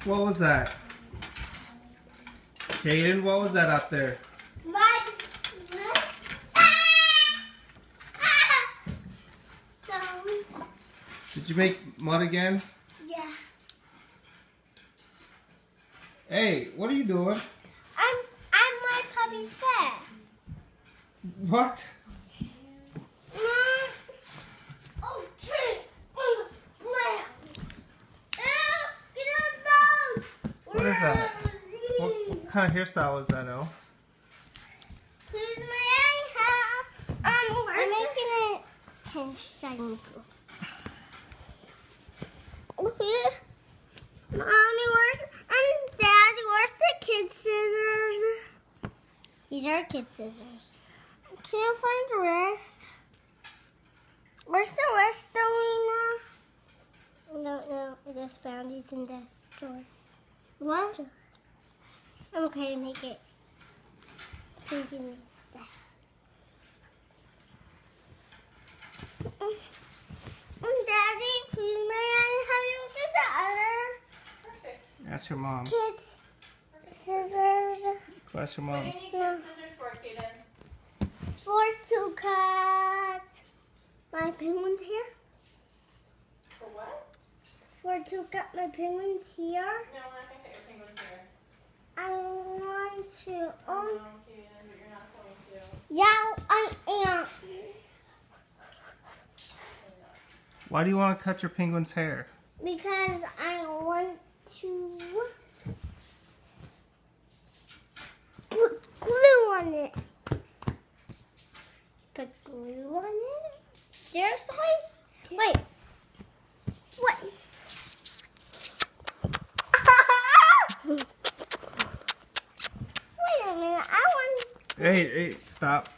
What was that? Caden, what was that out there? Did you make mud again? Yeah. Hey, what are you doing? I'm my puppy's pet. What? What is that? What kind of hairstyle is that, Elle? Please may I have I'm making it shiny. Okay. Mommy, and Daddy, where's the kid scissors? These are kid scissors. I can't find the rest. Where's the rest going now? No, I just found these in the drawer. What? I'm okay to make it pink and stuff. Daddy, please may I have you get the other Ask your mom. kids scissors? Ask your mom. What do you need kids scissors for, Caden? For to cut my penguin's hair. For what? For to cut my penguin's hair. No, I'm not going to cut your penguin's hair. I want to. No, Caden, but you're not going to. Yeah, I am. Why do you want to cut your penguin's hair? Because I want to put glue on it. Put glue on it? Seriously? Wait. What? Wait a minute. I want. Hey, stop.